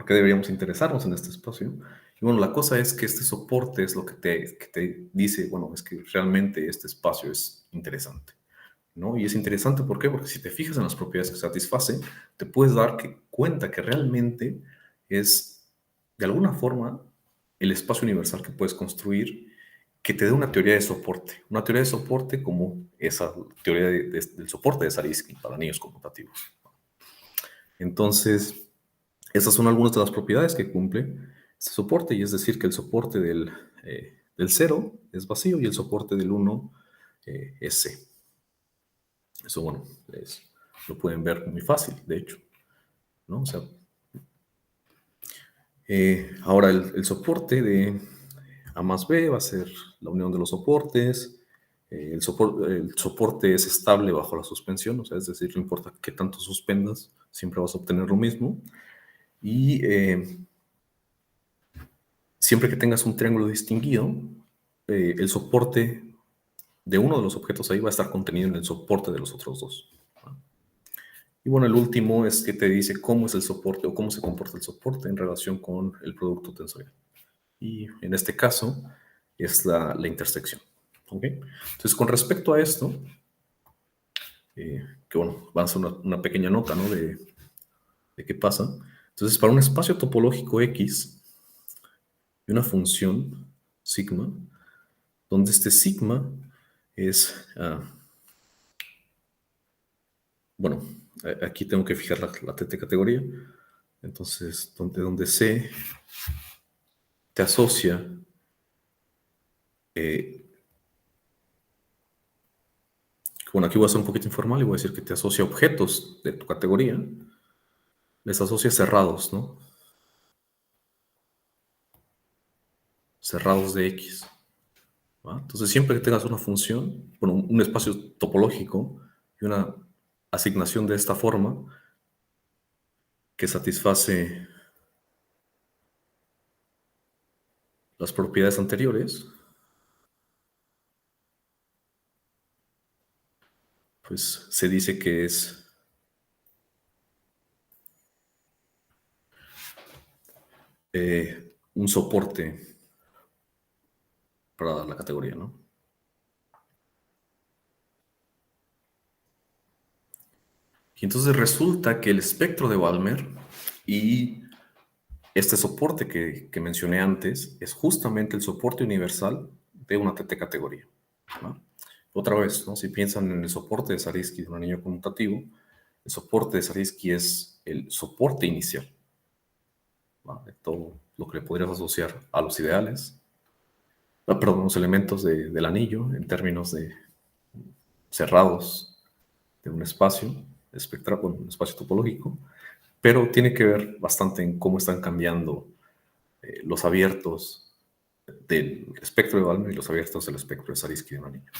deberíamos interesarnos en este espacio? Y bueno, la cosa es que este soporte es lo que te dice, bueno, es que realmente este espacio es interesante, ¿no? Y es interesante, ¿por qué? Porque si te fijas en las propiedades que satisface, te puedes dar cuenta que realmente es, de alguna forma, el espacio universal que puedes construir que te dé una teoría de soporte como esa teoría del soporte de Zariski para anillos conmutativos. Entonces, esas son algunas de las propiedades que cumple este soporte, y es decir, que el soporte del 0 es vacío y el soporte del 1 es C. Eso, bueno, lo pueden ver muy fácil, de hecho, ¿no? O sea, ahora el soporte de A más B va a ser la unión de los soportes. El soporte es estable bajo la suspensión, o sea, es decir, no importa qué tanto suspendas, siempre vas a obtener lo mismo. Y siempre que tengas un triángulo distinguido, el soporte de uno de los objetos ahí va a estar contenido en el soporte de los otros dos. Y bueno, el último es que te dice cómo es el soporte o cómo se comporta el soporte en relación con el producto tensorial. Y en este caso es la intersección. ¿Okay? Entonces, con respecto a esto, que bueno, va a ser una pequeña nota, ¿no? de qué pasa. Entonces, para un espacio topológico X y una función sigma, donde este sigma es, bueno, aquí tengo que fijar la TT categoría. Entonces, donde C te asocia bueno, aquí voy a ser un poquito informal y voy a decir que te asocia objetos de tu categoría, les asocia cerrados, ¿no? Cerrados de X. ¿Va? Entonces, siempre que tengas una función, bueno, un espacio topológico y una asignación de esta forma que satisface las propiedades anteriores, pues se dice que es un soporte para la categoría, ¿no? Y entonces resulta que el espectro de Balmer y este soporte que mencioné antes es justamente el soporte universal de una TT categoría, ¿no? Otra vez, ¿no? Si piensan en el soporte de Zariski de un anillo conmutativo, el soporte de Zariski es el soporte inicial, ¿no? De todo lo que le podrías asociar a los ideales, perdón, los elementos del anillo en términos de cerrados de un espacio espectral, bueno, un espacio topológico, pero tiene que ver bastante en cómo están cambiando los abiertos del espectro de Balmer y los abiertos del espectro de Zariski de un anillo.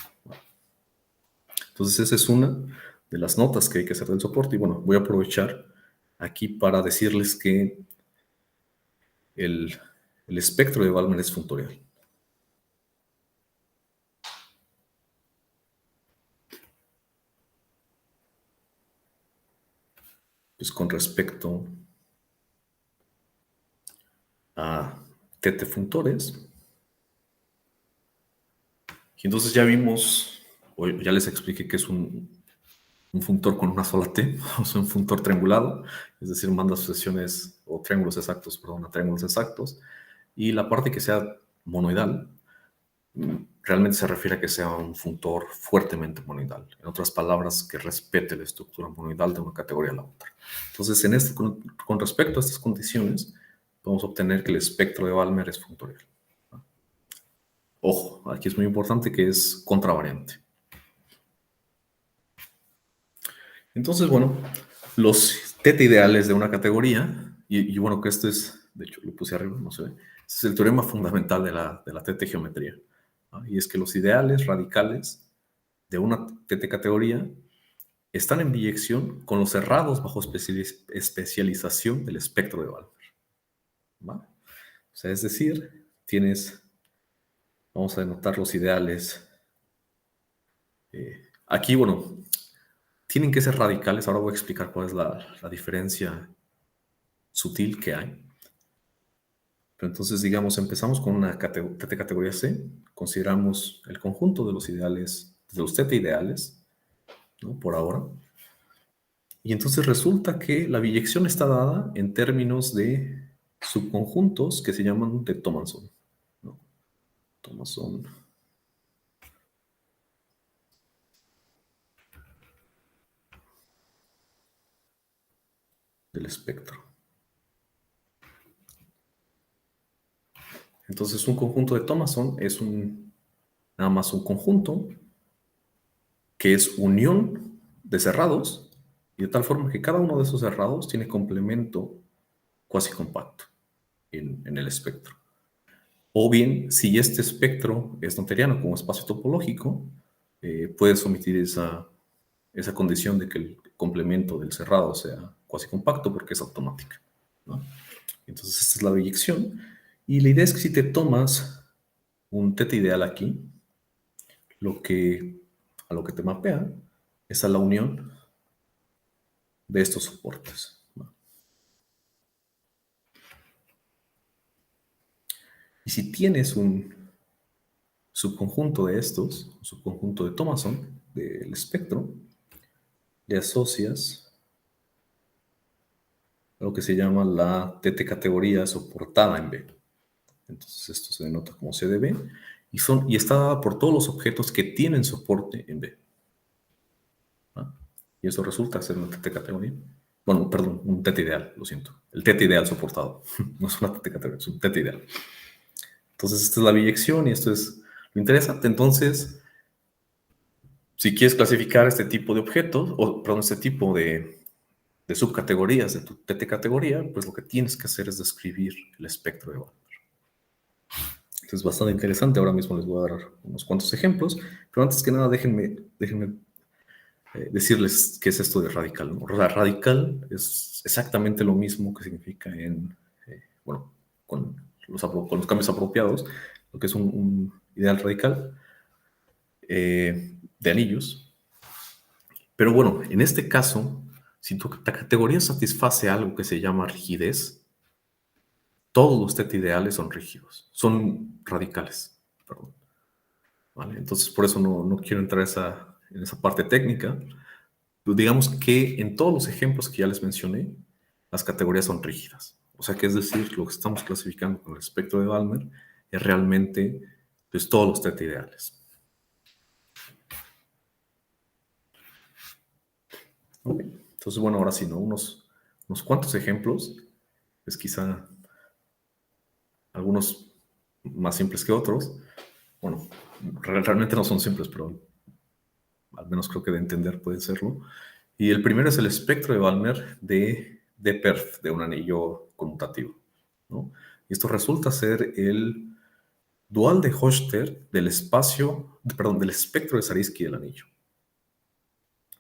Entonces, esa es una de las notas que hay que hacer del soporte. Y bueno, voy a aprovechar aquí para decirles que el espectro de Balmer es funtorial. pues con respecto a TT funtores. Y entonces ya vimos, o ya les expliqué que es un funtor con una sola T, o sea, un funtor triangulado, es decir, manda sucesiones o triángulos exactos, perdón, a triángulos exactos. Y la parte que sea monoidal, realmente se refiere a que sea un funtor fuertemente monoidal. En otras palabras, que respete la estructura monoidal de una categoría a la otra. Entonces, con respecto a estas condiciones, vamos a obtener que el espectro de Balmer es funtorial. Ojo, aquí es muy importante que es contravariante. Entonces, bueno, los teta ideales de una categoría, y bueno, que esto es, de hecho, lo puse arriba, no se ve, este es el teorema fundamental de la teta geometría, ¿no? Y es que los ideales radicales de una teta categoría están en biyección con los cerrados bajo especialización del espectro de Balmer, ¿va? O sea, es decir, vamos a denotar los ideales. Aquí, bueno, tienen que ser radicales. Ahora voy a explicar cuál es la diferencia sutil que hay. Pero entonces, digamos, empezamos con una teta categoría C, consideramos el conjunto de los ideales, de los teta ideales, ¿no? Por ahora. Y entonces resulta que la biyección está dada en términos de subconjuntos que se llaman de Thomason, ¿no? Thomason. Del espectro. Entonces, un conjunto de Thomason es nada más un conjunto que es unión de cerrados, y de tal forma que cada uno de esos cerrados tiene complemento cuasi compacto en el espectro. O bien, si este espectro es noetheriano como espacio topológico, puedes omitir esa condición de que el complemento del cerrado sea cuasi compacto porque es automática, ¿no? Entonces, esta es la biyección. Y la idea es que si te tomas un teta ideal aquí, a lo que te mapea es a la unión de estos soportes, ¿no? Y si tienes un subconjunto de estos, un subconjunto de Thomason, del espectro, le asocias a lo que se llama la TT categoría soportada en B. Entonces esto se denota como CDB y está dada por todos los objetos que tienen soporte en B, ¿no? Y eso resulta ser una TT categoría. Bueno, perdón, un teta ideal, lo siento. El teta ideal soportado. No es una teta categoría, es un teta ideal. Entonces, esta es la biyección y esto es lo interesante. Entonces, si quieres clasificar este tipo de objetos, o perdón, este tipo de subcategorías de tu teta categoría, pues lo que tienes que hacer es describir el espectro de Balmer. Esto es bastante interesante. Ahora mismo les voy a dar unos cuantos ejemplos, pero antes que nada, déjenme decirles qué es esto de radical, ¿no? Radical es exactamente lo mismo que significa bueno, con los cambios apropiados, lo que es un ideal radical de anillos. Pero bueno, en este caso, si tu categoría satisface algo que se llama rigidez, todos los teta ideales son rígidos, son radicales, perdón. ¿Vale? Entonces, por eso no quiero entrar en esa parte técnica. Pero digamos que en todos los ejemplos que ya les mencioné, las categorías son rígidas. O sea, que es decir, lo que estamos clasificando con el espectro de Balmer es realmente pues, todos los teta ideales. Okay. Entonces, bueno, ahora sí, ¿no? Unos cuantos ejemplos, pues quizá algunos más simples que otros. Bueno, realmente no son simples, pero al menos creo que de entender pueden serlo. Y el primero es el espectro de Balmer de perf, de un anillo conmutativo, ¿no? Y esto resulta ser el dual de Hochster del del espectro de Zariski del anillo,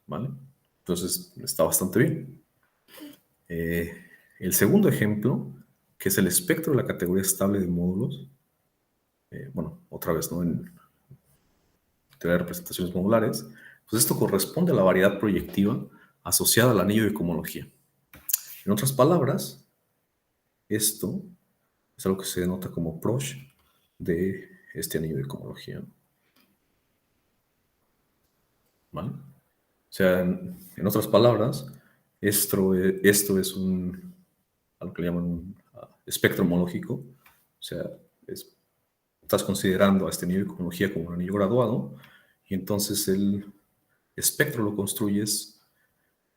¿vale? Entonces, está bastante bien. El segundo ejemplo, que es el espectro de la categoría estable de módulos, bueno, otra vez, ¿no? En teoría de representaciones modulares, pues esto corresponde a la variedad proyectiva asociada al anillo de cohomología. En otras palabras, esto es algo que se denota como PROSH de este anillo de cohomología. ¿Vale? O sea, en otras palabras, esto es algo que le llaman un espectro homológico. O sea, estás considerando a este anillo de cohomología como un anillo graduado, y entonces el espectro lo construyes,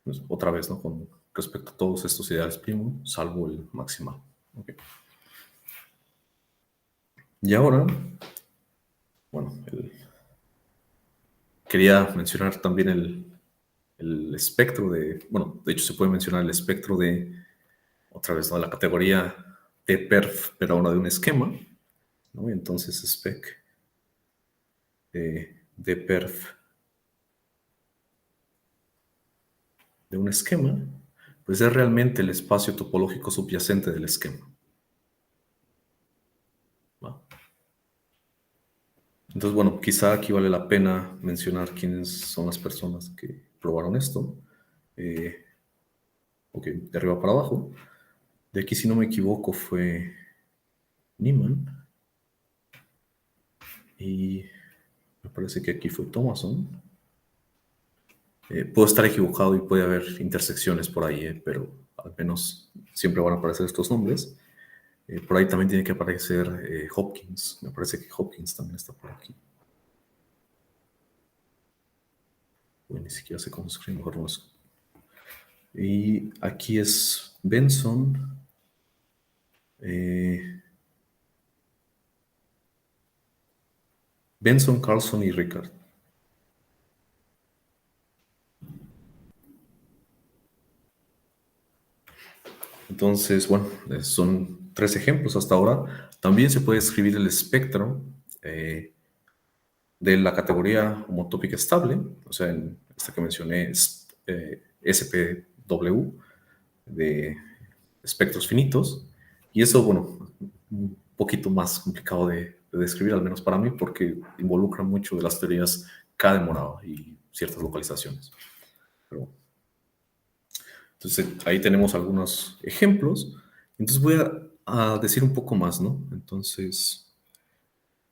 pues, otra vez, ¿no? Con respecto a todos estos ideales primos, salvo el maximal. ¿Okay? Y ahora, bueno, quería mencionar también el espectro bueno, de hecho se puede mencionar el espectro otra vez, ¿no? La categoría de perf, pero ahora de un esquema, ¿no? Y entonces spec de perf de un esquema, pues es realmente el espacio topológico subyacente del esquema. ¿Va? Entonces, bueno, quizá aquí vale la pena mencionar quiénes son las personas que probaron esto. Ok, de arriba para abajo. De aquí, si no me equivoco, fue Niemann. Y me parece que aquí fue Thomason. Puedo estar equivocado y puede haber intersecciones por ahí, pero al menos siempre van a aparecer estos nombres. Por ahí también tiene que aparecer Hopkins. Me parece que Hopkins también está por aquí. Bueno, ni siquiera sé cómo se escribe, mejor no sé. Y aquí es Benson. Benson, Carlson y Rickard. Entonces, bueno, son 3 ejemplos hasta ahora. También se puede escribir el espectro de la categoría homotópica estable, o sea, en esta que mencioné es SPW, de espectros finitos. Y eso, bueno, un poquito más complicado de describir, al menos para mí, porque involucra mucho de las teorías K de Morava y ciertas localizaciones. Pero, entonces, ahí tenemos algunos ejemplos. Entonces voy a decir un poco más, ¿no? Entonces,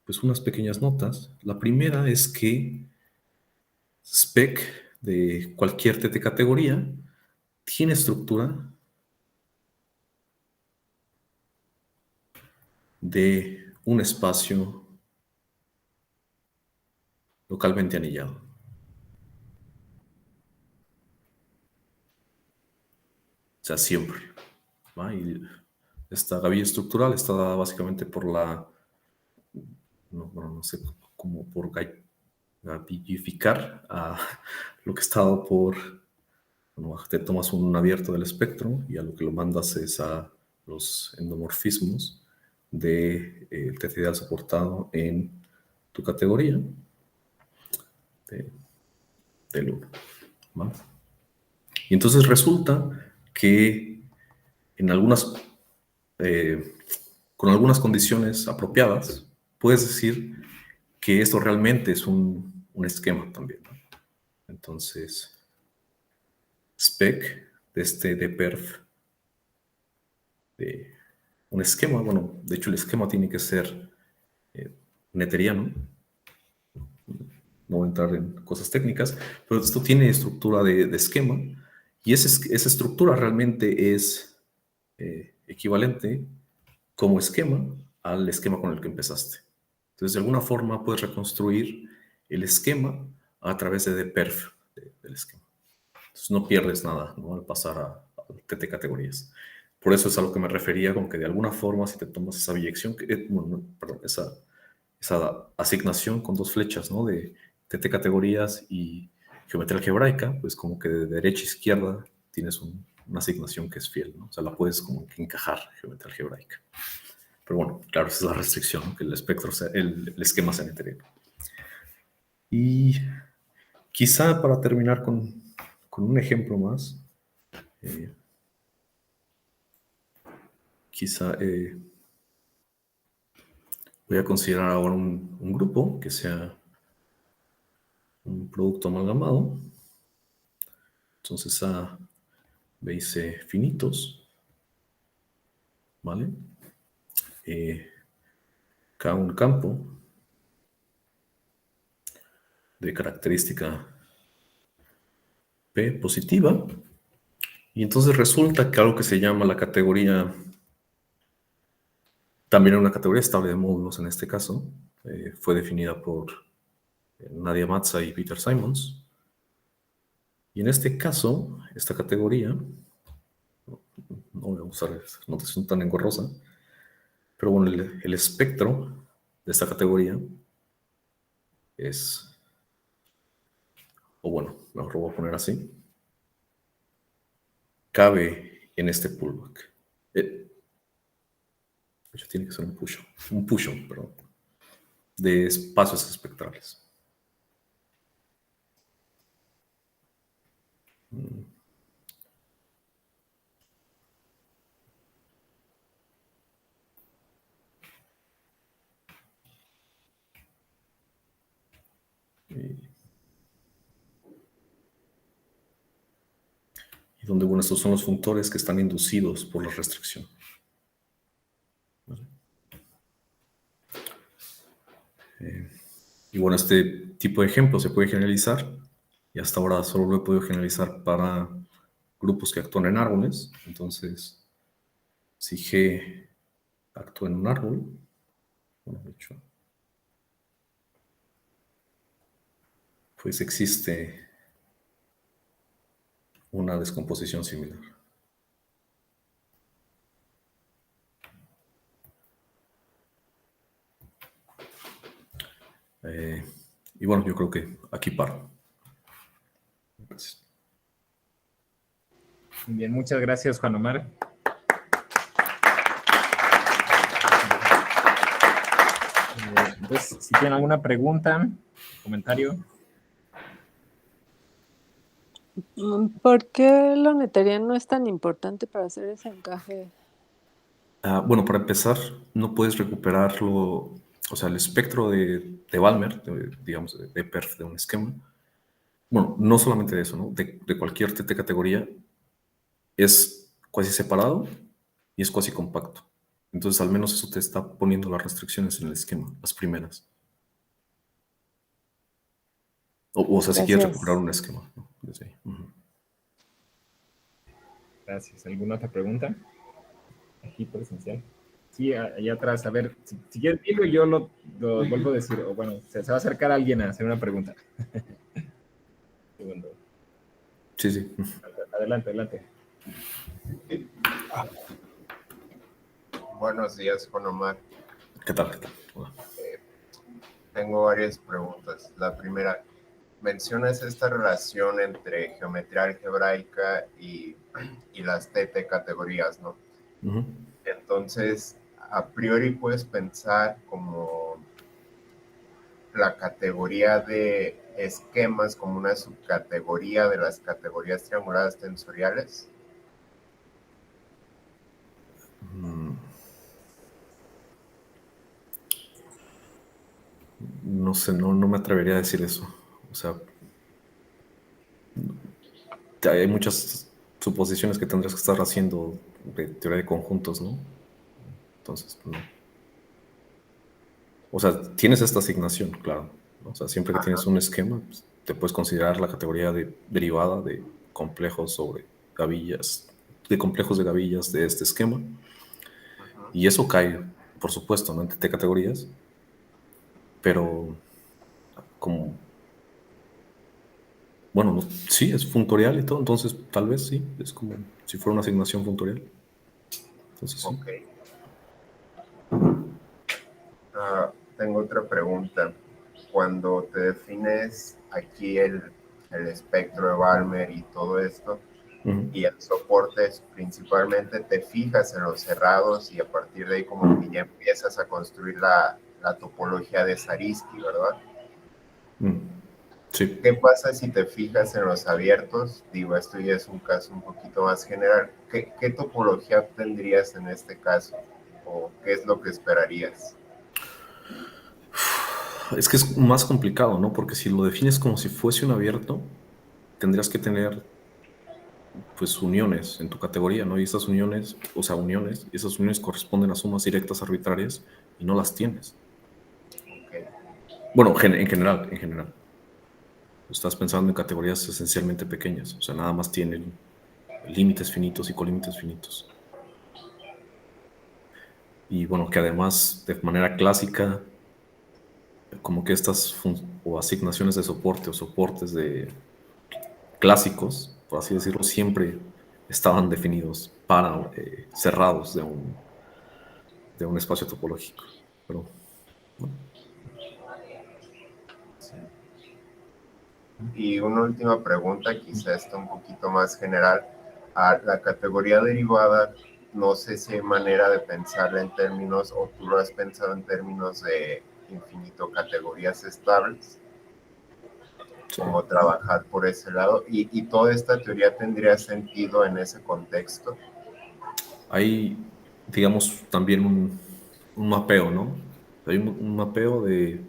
pues unas pequeñas notas. La primera es que spec de cualquier TT categoría tiene estructura de un espacio localmente anillado. O sea, siempre. ¿Va? Y esta gavilla estructural está dada básicamente por no sé, como por gavillificar a lo que está dado por, bueno, te tomas un abierto del espectro y a lo que lo mandas es a los endomorfismos de TT ideal soportado en tu categoría del 1. ¿Va? Y entonces resulta que en con algunas condiciones apropiadas, puedes decir que esto realmente es un esquema también, ¿no? Entonces, spec de este dperf de un esquema, bueno, de hecho el esquema tiene que ser netteriano, no voy a entrar en cosas técnicas, pero esto tiene estructura de esquema, y esa estructura realmente es equivalente como esquema al esquema con el que empezaste. Entonces, de alguna forma puedes reconstruir el esquema a través de dperf del esquema. Entonces, no pierdes nada, ¿no? Al pasar a TT categorías. Por eso es a lo que me refería con que de alguna forma, si te tomas esa biyección, perdón, esa asignación con 2 flechas, ¿no? De TT categorías y geometría algebraica, pues como que de derecha a izquierda tienes una asignación que es fiel, ¿no? O sea, la puedes como que encajar, geometría algebraica. Pero bueno, claro, esa es la restricción, ¿no? Que el espectro sea, el esquema sea netérico. Y quizá para terminar con un ejemplo más, quizá voy a considerar ahora un grupo que sea un producto amalgamado. Entonces, dice finitos, ¿vale? Cada un campo de característica P positiva. Y entonces resulta que algo que se llama la categoría, también una categoría estable de módulos en este caso, fue definida por Nadia Matza y Peter Simons. Y en este caso, esta categoría, no voy a usar notación tan engorrosa, pero bueno, el espectro de esta categoría es, o bueno, lo voy a poner así, cabe en este pullback. De hecho, tiene que ser un push-on, perdón, de espacios espectrales. Y donde, bueno, estos son los funtores que están inducidos por la restricción. ¿Vale? Y bueno, este tipo de ejemplo se puede generalizar, y hasta ahora solo lo he podido generalizar para grupos que actúan en árboles. Entonces, si G actúa en un árbol, bueno, de hecho, pues existe una descomposición similar. Y bueno, yo creo que aquí paro. Gracias. Bien, muchas gracias, Juan Omar. Entonces, si tienen alguna pregunta, comentario. ¿Por qué la notaría no es tan importante para hacer ese encaje? Bueno, para empezar, no puedes recuperarlo, o sea, el espectro de Balmer, digamos, de perf de un esquema. Bueno, no solamente de eso, ¿no? De cualquier TT categoría es cuasi separado y es cuasi compacto. Entonces, al menos eso te está poniendo las restricciones en el esquema, las primeras. O sea, si quieres recuperar un esquema, ¿no? Desde ahí. Gracias. ¿Alguna otra pregunta? Aquí presencial. Sí, allá atrás. A ver, si quieres, dilo y yo lo vuelvo a decir. O bueno, se va a acercar alguien a hacer una pregunta. Segundo. Sí, sí. Adelante, adelante. Buenos días, Juan Omar. ¿Qué tal? ¿Qué tal? Hola. Tengo varias preguntas. La primera, mencionas esta relación entre geometría algebraica y las TT categorías, ¿no? Uh-huh. Entonces, a priori puedes pensar como la categoría de esquemas como una subcategoría de las categorías trianguladas tensoriales. No sé, no me atrevería a decir eso. O sea, hay muchas suposiciones que tendrás que estar haciendo de teoría de conjuntos, ¿no? Entonces, no. O sea, tienes esta asignación, claro, ¿no? O sea, siempre que tienes un esquema, pues, te puedes considerar la categoría derivada de complejos sobre gavillas, de complejos de gavillas de este esquema. Y eso cae, por supuesto, ¿no? En TT categorías, pero como, bueno, sí, es funtorial y todo, entonces tal vez sí, es como si fuera una asignación funtorial. Entonces sí. Ok. Tengo otra pregunta. Cuando te defines aquí el espectro de Balmer y todo esto, y el soporte, principalmente te fijas en los cerrados y a partir de ahí como que ya empiezas a construir la topología de Zariski, ¿verdad? Sí. ¿Qué pasa si te fijas en los abiertos? Digo, esto ya es un caso un poquito más general. ¿Qué topología tendrías en este caso? ¿O qué es lo que esperarías? Es que es más complicado, ¿no? Porque si lo defines como si fuese un abierto, tendrías que tener pues uniones en tu categoría, ¿no? Y esas uniones, o sea, uniones, y esas uniones corresponden a sumas directas arbitrarias y no las tienes. Ok. Bueno, en general. Estás pensando en categorías esencialmente pequeñas, o sea, nada más tienen límites finitos y colímites finitos. Y bueno, que además, de manera clásica, como que estas o asignaciones de soporte o soportes de clásicos, por así decirlo, siempre estaban definidos para cerrados de un espacio topológico. Pero, bueno. Sí. Y una última pregunta, quizá está un poquito más general. A la categoría derivada, no sé si hay manera de pensarla en términos, o tú lo has pensado en términos de infinito categorías estables, Sí. como trabajar por ese lado, y toda esta teoría tendría sentido en ese contexto. Hay, digamos, también un mapeo, ¿no? Hay un mapeo de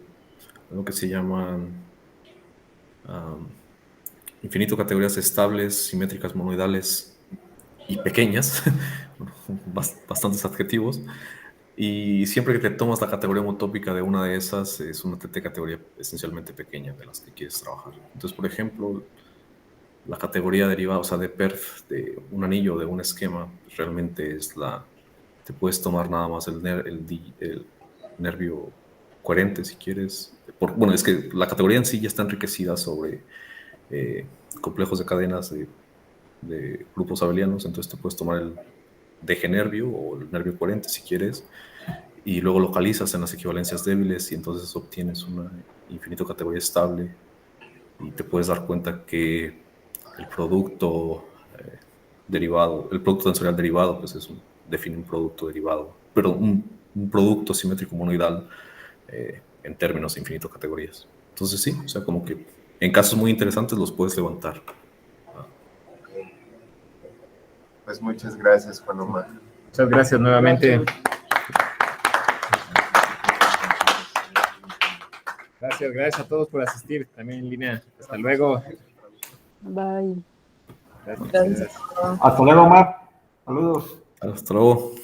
lo que se llaman infinito categorías estables, simétricas, monoidales y pequeñas, bastantes adjetivos. Y siempre que te tomas la categoría homotópica de una de esas, es una categoría esencialmente pequeña de las que quieres trabajar. Entonces, por ejemplo, la categoría derivada, o sea, de perf de un anillo, de un esquema, pues realmente es te puedes tomar nada más el nervio coherente si quieres. Bueno, es que la categoría en sí ya está enriquecida sobre complejos de cadenas de grupos abelianos, entonces te puedes tomar el deje nervio o el nervio coherente si quieres, y luego localizas en las equivalencias débiles y entonces obtienes una infinito categoría estable y te puedes dar cuenta que el producto derivado, el producto tensorial derivado, pues define un producto derivado, pero un producto simétrico monoidal en términos de infinito categorías. Entonces sí, o sea, como que en casos muy interesantes los puedes levantar. Pues muchas gracias, Juan Omar. Muchas gracias nuevamente. Gracias a todos por asistir también en línea. Hasta luego. Bye. Gracias. Hasta luego, Omar. Saludos. Hasta luego.